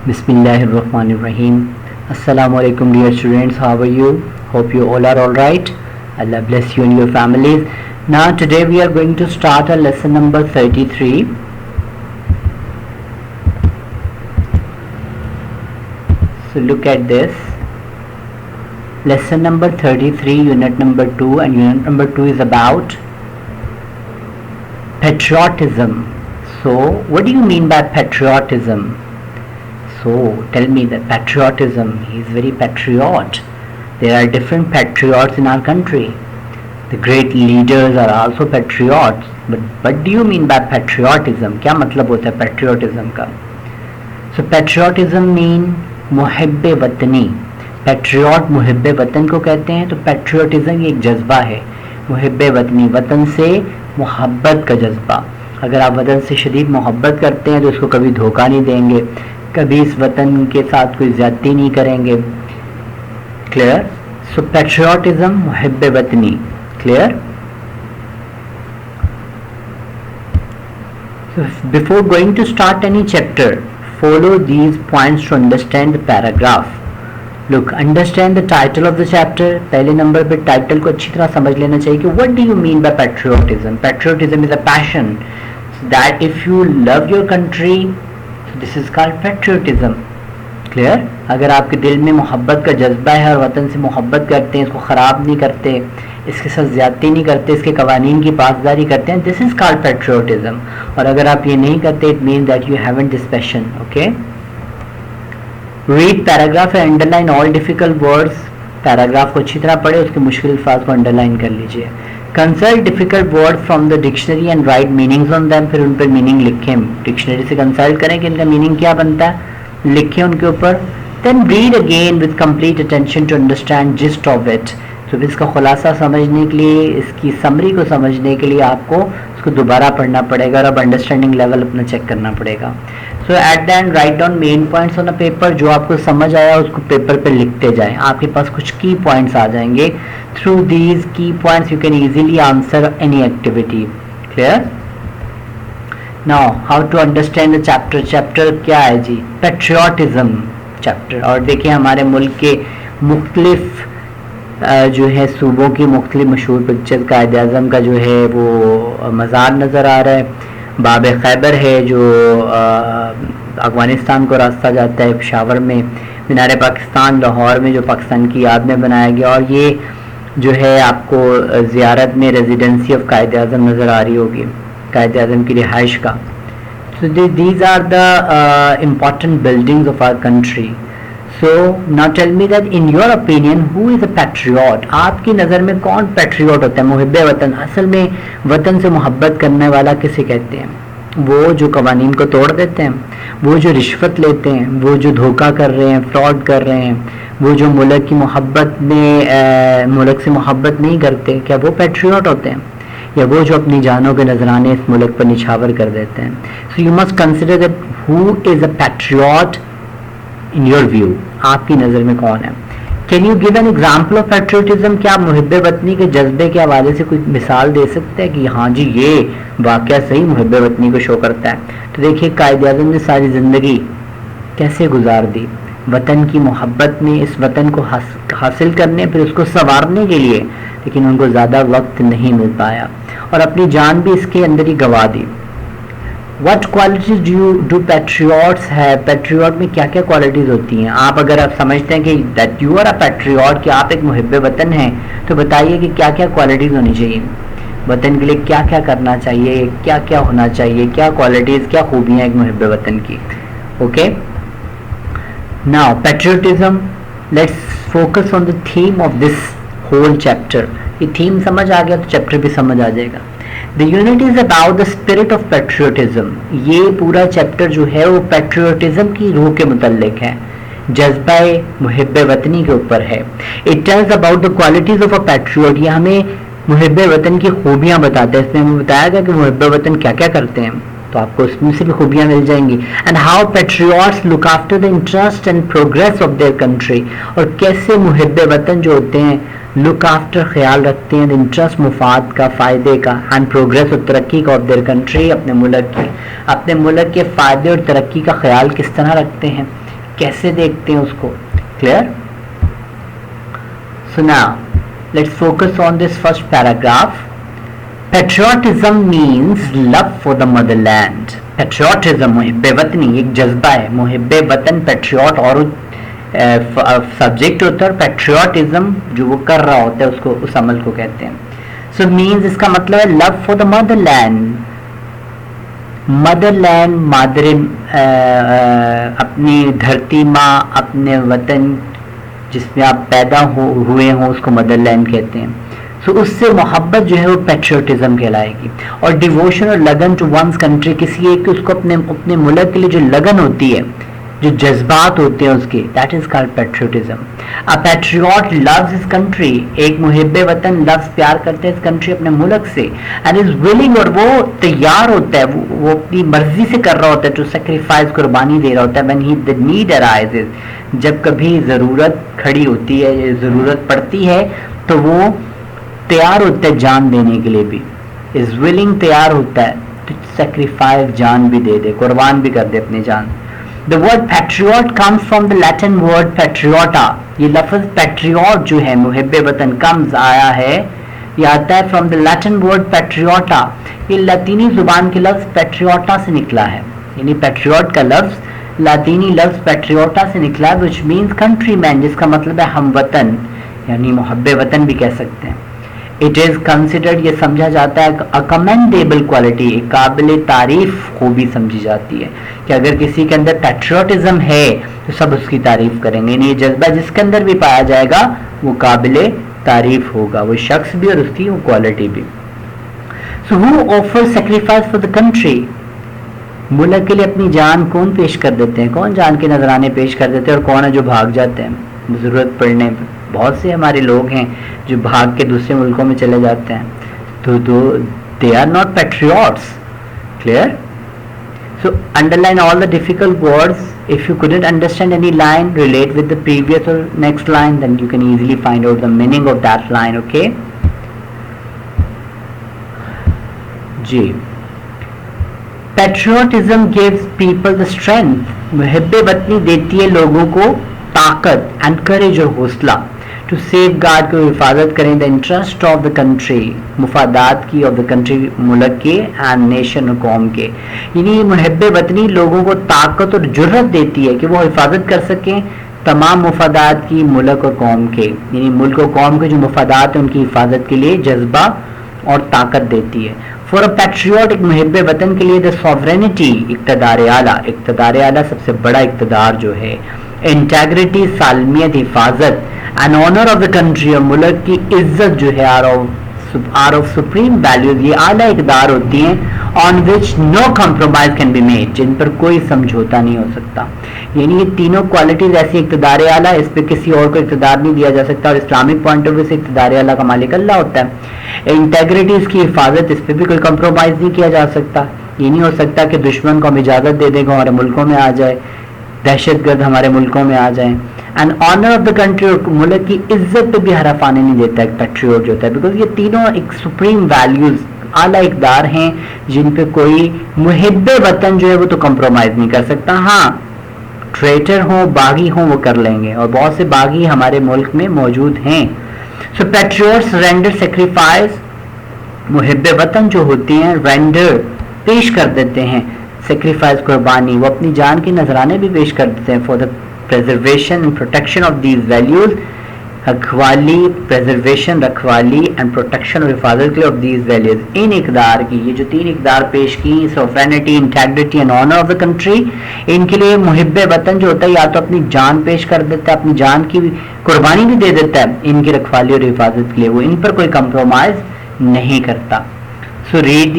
Bismillahirrahmanirrahim. Assalamu alaikum dear students, how are you? Hope you all are alright. Allah bless you and your families. Now today we are going to start our lesson number 33. So look at this. Lesson number 33, unit number 2, and unit number 2 is about patriotism. So what do you mean by patriotism? So tell me that patriotism, he is very patriot. There are different patriots in our country. The great leaders are also patriots. But what do you mean by patriotism? क्या मतलब होता है patriotism का? So patriotism mean मुहब्बे वतनी. Patriot मुहब्बे वतन को कहते हैं. तो patriotism एक जज्बा है. मुहब्बे वतनी, वतन से मोहब्बत का जज्बा. अगर आप वतन से शदीद मोहब्बत करते हैं तो उसको कभी धोखा नहीं देंगे, कभी इस वतन के साथ कोई ज़्यादती नहीं करेंगे. क्लियर? सो पैट्रियोटिज्म मुहब्बे वतनी. Clear? Before going to start any chapter, follow these points to understand the paragraph. Look, understand the title of the chapter. पहले नंबर पे टाइटल को अच्छी तरह समझ लेना चाहिए कि what do you mean by patriotism. Patriotism is a passion that if you love your country, this is called patriotism. Clear? अगर आपके दिल में मोहब्बत का जज्बा है और वतन से मोहब्बत करते हैं, इसको ख़राब नहीं करते, इसके साथ ज़्यादती नहीं करते, इसके कवानीन की पासदारी करते हैं, दिस इज़ कॉल्ड पैट्रियोटिज्म. और अगर आप ये नहीं करते, it mean that you haven't this passion. Okay, read paragraph and underline all difficult words. Paragraph को अच्छी तरह पढ़े, उसके मुश्किल अल्फाज को अंडरलाइन कर लीजिए. Consult difficult word from the dictionary and right meanings on them. फिर उन पर मीनिंग लिखें. डिक्शनरी से कंसल्ट करें कि इनका मीनिंग क्या बनता है, लिखें उनके ऊपर. Then read again with complete attention to understand gist of it. तो इसका खुलासा समझने के लिए, इसकी समरी को समझने के लिए आपको उसको दोबारा पढ़ना पड़ेगा और अब अंडरस्टैंडिंग लेवल अपना चेक करना पड़ेगा. So at the end write down main points on a paper. जो आपको समझ आया उसको पेपर पे लिखते जाएं. आपके पास कुछ की पॉइंट्स आ जाएंगे. Through these key points you can easily answer any activity. Clear? Now how to understand the chapter. Chapter क्या है जी? Patriotism chapter. और देखिए हमारे मुल्क के मुख्तलिफ जो है सूबों की मुख्तलिफ मशहूर पिक्चर. कायद आज़म का जो है वो मज़ार नज़र आ रहा है. बाब खैबर है जो अफ़गानिस्तान को रास्ता जाता है पेशावर में. मीनार पाकिस्तान लाहौर में जो पाकिस्तान की याद में बनाया गया. और ये जो है आपको ज़ियारत में रेजिडेंसी ऑफ कायद आज़म नज़र आ रही होगी, कायद आज़म की रिहाइश का. So these are the important buildings of our country. So now tell me that in your opinion who is a patriot. आपकी नज़र में कौन पैट्रियट होता है? मुहिब्बे वतन. असल में वतन से मोहब्बत करने वाला किसे कहते हैं? वो जो कवानीन को तोड़ देते हैं, वो जो रिश्वत लेते हैं, वो जो धोखा कर रहे हैं, फ्रॉड कर रहे हैं, वो जो मुल्क की मोहब्बत में मुल्क से मोहब्बत नहीं करते, क्या वो पैट्रियट होते हैं? या वो जो अपनी जानों के नजराने इस मुल्क पर निछावर कर देते हैं? So you must consider that who is a patriot in your view. आपकी नज़र में कौन है? Can you give an example of patriotism. क्या आप मुहब्बे वतनी के जज्बे के हवाले से कोई मिसाल दे सकते हैं कि हाँ जी ये वाक़या सही मुहब्बे वतनी को शो करता है? तो देखिए कायद आज़म ने सारी ज़िंदगी कैसे गुजार दी वतन की मोहब्बत में, इस वतन को हासिल करने, फिर उसको संवारने के लिए. लेकिन उनको ज़्यादा वक्त नहीं मिल पाया और अपनी जान भी इसके अंदर ही गंवा दी. What qualities do patriots have? Patriot में क्या क्या क्वालिटीज़ होती हैं? आप अगर आप समझते हैं कि that you are a patriot, कि आप एक मुहिब्बे वतन हैं, तो बताइए कि क्या क्या क्वालिटीज़ होनी चाहिए वतन के लिए. क्या क्या करना चाहिए, क्या क्या होना चाहिए, क्या क्वालिटीज़, क्या खूबियाँ एक मुहिब्बे वतन की. Okay, now patriotism. Let's focus on the theme of this whole chapter. ये थीम समझ आ गया तो चैप्टर भी समझ आ जाएगा. The unit is about the spirit of patriotism. ये पूरा चैप्टर जो है वो पैट्रियोटिज्म की रूह के मुतल्लिक है, जज्बा मुहिब्बे वतनी के ऊपर है. It tells about the qualities of a patriot. ये हमें मुहिब्बे वतन की खूबियाँ बताते हैं. इसमें हमें बताया गया कि मुहिब्बे वतन क्या क्या करते हैं, तो आपको इसमें से भी खूबियाँ मिल जाएंगी. And how patriots look after the interest and progress of their country. और कैसे मुहिब्बे वतन जो होते हैं लुक आफ्टर, ख्याल रखते हैं इंटरेस्ट, मुफाद का, फ़ायदे का, एंड प्रोग्रेस और तरक्की का ऑफ देयर कंट्री, अपने मुल्क की, अपने मुल्क के फ़ायदे और तरक्की का ख्याल किस तरह रखते हैं. कैसे देखते हैं उसको. Clear? So now let's focus on this first paragraph. Patriotism means love for the motherland. Patriotism मुहिब्बे वतनी एक जज्बा है. मुहिब्बे वतन पेट्रियट और सब्जेक्ट होता है, और पेट्रियोटिज्म जो वो कर रहा होता है उसको, उस अमल को कहते हैं. सो मीन्स इसका मतलब है love for the motherland. Motherland मादरे अपनी धरती माँ, अपने वतन जिसमें आप पैदा हुए हों उसको मदरलैंड कहते हैं. सो उससे मोहब्बत जो है वो पेट्रियोटिज्म कहलाएगी. और डिवोशन और लगन टू वंस कंट्री, किसी एक उसको अपने मुल्क के लिए जो लगन होती है, जो जज्बात होते हैं उसके, that is called patriotism. A patriot loves his country. एक मुहिब्बे वतन लव्स प्यार करते हैं इस कंट्री, अपने मुल्क से. एंड इज विलिंग, और वो तैयार होता है, वो अपनी मर्जी से कर रहा होता है, टू सैक्रिफाइस, कुर्बानी दे रहा होता है. When he the need arises, जब कभी ज़रूरत खड़ी होती है, ज़रूरत पड़ती है, तो वो तैयार होता है जान देने के लिए भी. इज विलिंग, तैयार होता है टू सैक्रिफाइस, जान भी दे दे, कुर्बान भी कर दे अपनी जान. The word patriot comes from the Latin word patriota. ये लफ्ज़ patriot जो है मुहिब्बे वतन comes आया है, ये आता है from the Latin word patriota. ये लातीनी जुबान के लफ्ज़ patriota से निकला है. यानी patriot का लफ्ज़ लातीनी लफ्ज़ patriota से निकला है, which means countryman, जिसका मतलब है हम वतन, यानी मुहिब्बे वतन भी कह सकते हैं. इट इज़ कंसिडर्ड, ये समझा जाता है अ कमेंडेबल क्वालिटी, एक काबिल तारीफ खूबी समझी जाती है कि अगर किसी के अंदर पैट्रियोटिज्म है तो सब उसकी तारीफ करेंगे. यानी ये जज्बा जिसके अंदर भी पाया जाएगा वो काबिल तारीफ होगा, वो शख्स भी और उसकी वो क्वालिटी भी. So who offer sacrifice for the country. मुल्क के लिए अपनी जान कौन पेश कर देते हैं, कौन जान के नजराने पेश कर देते हैं, और कौन है जो भाग जाते हैं ज़रूरत पड़ने पर. बहुत से हमारे लोग हैं जो भाग के दूसरे मुल्कों में चले जाते हैं, तो they are not patriots. Clear? So underline all the difficult words. If you couldn't understand any line, relate with the previous और next line, then you can easily find out the meaning of that line. Okay ji. Patriotism gives people the strength. मुहिब्बे वतनी देती है लोगों को ताकत, and courage और हौसला, टू सेफ गार्ड, को हिफाजत करें the interest of the country, मुफादात की ऑफ द कंट्री, मुल्क के, एंड नेशन और कौम के. यानी मुहिब्बे वतनी लोगों को ताकत और जुर्रत देती है कि वो हिफाजत कर सकें तमाम मुफादात की, मुल्क और कौम के. यानी मुल्क और कौम के जो मुफादात हैं उनकी हिफाजत के लिए जज्बा और ताकत देती है. फॉर अ पैट्रियट, एक मुहिब्बे वतन के लिए द सॉवरेनिटी, इक़्तिदार आला, इक़्तिदार आला सबसे बड़ा इक़्तिदार जो है, इंटेग्रिटी सालमियत, हिफाजत, and honour of the country, और मुल्क की इज्जत जो है आर ऑफ सुप्रीम वैल्यूज, ये आला इक़्तिदार होती हैं, on which no compromise can be made, जिन पर कोई समझौता नहीं हो सकता. यानी ये तीनों क्वालिटीज ऐसी, इक़्तिदार आला, इस पर किसी और को इक़्तिदार नहीं दिया जा सकता, और इस्लामिक पॉइंट ऑफ व्यू से इक़्तिदार आला का मालिक अल्लाह होता है. इंटेग्रिटी, इसकी हिफाजत, इस पर भी कोई कॉम्प्रोमाइज नहीं किया जा सकता. ये नहीं हो सकता कि दुश्मन को हम इजाज़त दे देंगे हमारे मुल्कों में आ जाए, दहशतगर्द हमारे मुल्कों में आ जाएं. And honour of the country, और मुल्क की इज्जत पे भी हरफ आने नहीं देता एक पैट्रियट जो होता है, बिकॉज ये तीनों एक सुप्रीम वैल्यूज, आला इक़्तिदार हैं जिन पे कोई मुहिब्बे वतन जो है वो तो कंप्रोमाइज नहीं कर सकता. हाँ, ट्रेटर हो, बागी हो, वो कर लेंगे, और बहुत से बागी हमारे मुल्क में मौजूद हैं. सो पैट्रियट्स रेंडर सेक्रीफाइस, मुहिब्बे वतन जो होते हैं रेंडर पेश कर देते हैं सेक्रीफाइस, कुर्बानी, वो अपनी जान के नजराने भी पेश कर देते हैं for the preservation and protection of these values. रखवाली, प्रेजर्वेशन, रखवाली एंड प्रोटेक्शन और हिफाजत के लिए ऑफ दीज वैल्यूज. इन इक़दार की, ये जो तीन इक़दार पेश की, sovereignty, integrity and honour of the country, इनके लिए मुहिब्बे वतन जो होता है या तो अपनी जान पेश कर देता है, अपनी जान की कुर्बानी भी दे देता है इनकी रखवाली और हिफाजत के लिए, वो इन पर कोई कंप्रोमाइज नहीं करता. So read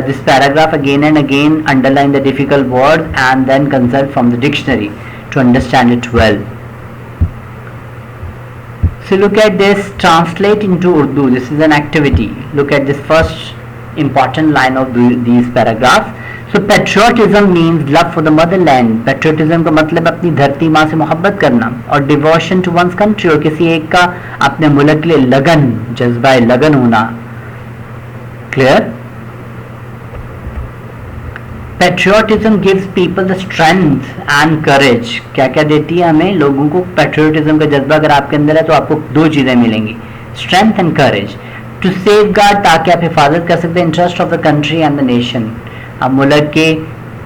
this paragraph again and again, underline the difficult words and then consult from the dictionary to understand it well. So look at this, translate into Urdu. This is an activity. Look at this first important line of these paragraphs. So patriotism means love for the motherland. Patriotism का मतलब अपनी धरती माँ से मोहब्बत करना, और devotion to one's country, और किसी एक का अपने मुल्क के लिए लगन, जज्बा लगन होना. Clear? Patriotism gives people the strength and courage. کیا کیا دیتی ہے ہمیں لوگوں کو؟ پیٹریوٹزم کا جذبہ اگر آپ کے اندر ہے تو آپ کو دو چیزیں ملیں گی، strength and courage to safeguard, تاکہ آپ حفاظت کر سکتے ہیں interest of the country and the nation, آپ ملک کے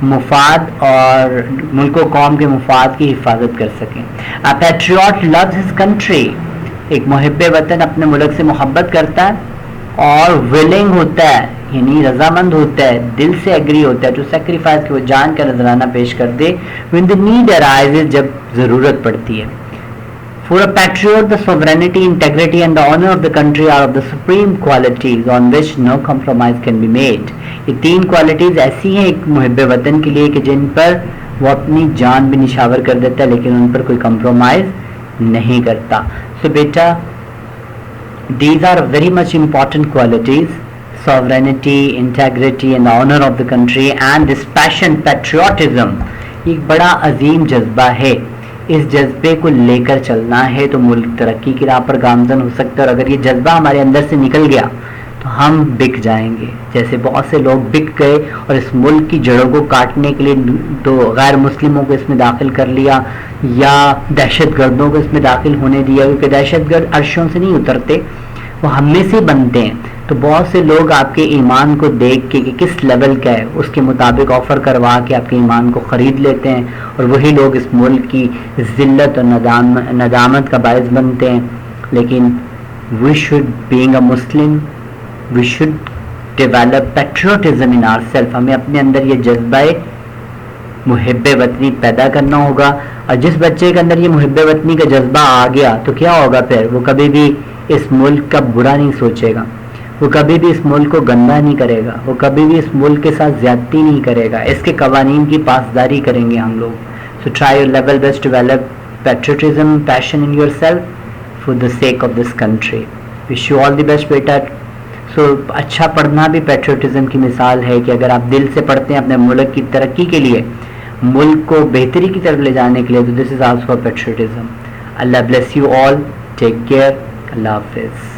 مفاد اور ملک و قوم کے مفاد کی حفاظت کر سکیں. A patriot loves his country. ایک محب وطن اپنے ملک سے محبت کرتا ہے اور willing ہوتا ہے، یعنی رضامند ہوتا ہے، دل سے ایگری ہوتا ہے ٹو سیکریفائز، کہ وہ جان کا نذرانہ پیش کر دے when the need arises، جب ضرورت پڑتی ہے. For a patriot, the sovereignty, integrity and the honor of the country are of the supreme qualities on which no compromise can be made. یہ تین کوالٹیز ایسی ہیں ایک محب وطن کے لیے کہ جن پر وہ اپنی جان بھی نشاور کر دیتا ہے لیکن ان پر کوئی کمپرومائز نہیں کرتا. So beta these are very much important qualities: sovereignty, integrity and the honor of the country and this passion, patriotism. ایک بڑا عظیم جذبہ ہے، اس جذبے کو لے کر چلنا ہے تو ملک ترقی کی راہ پر گامزن ہو سکتا ہے. اور اگر یہ جذبہ ہمارے اندر سے نکل گیا تو ہم بک جائیں گے، جیسے بہت سے لوگ بک گئے اور اس ملک کی جڑوں کو کاٹنے کے لیے تو غیر مسلموں کو اس میں داخل کر لیا یا دہشت گردوں کو اس میں داخل ہونے دیا، کیونکہ دہشت گرد عرشوں سے نہیں اترتے، وہ ہم میں سے بنتے ہیں. تو بہت سے لوگ آپ کے ایمان کو دیکھ کے کہ کس لیول کا ہے اس کے مطابق آفر کروا کے آپ کے ایمان کو خرید لیتے ہیں، اور وہی لوگ اس ملک کی ذلت اور ندامت کا باعث بنتے ہیں. لیکن we should, being a Muslim, we should develop patriotism in ourselves. ہمیں اپنے اندر یہ جذبہ محب وطنی پیدا کرنا ہوگا، اور جس بچے کے اندر یہ محب وطنی کا جذبہ آ گیا تو کیا ہوگا؟ پھر وہ کبھی بھی اس ملک کا برا نہیں سوچے گا، وہ کبھی بھی اس ملک کو گندا نہیں کرے گا، وہ کبھی بھی اس ملک کے ساتھ زیادتی نہیں کرے گا، اس کے قوانین کی پاسداری کریں گے ہم لوگ. So try your level best to develop patriotism, passion in yourself for the sake of this country. Wish you all the best beta. So اچھا پڑھنا بھی پیٹریوٹزم کی مثال ہے کہ اگر آپ دل سے پڑھتے ہیں اپنے ملک کی ترقی کے لیے، ملک کو بہتری کی طرف لے جانے کے لیے، تو this is also a patriotism. Allah bless you all. Take care. اللہ حافظ.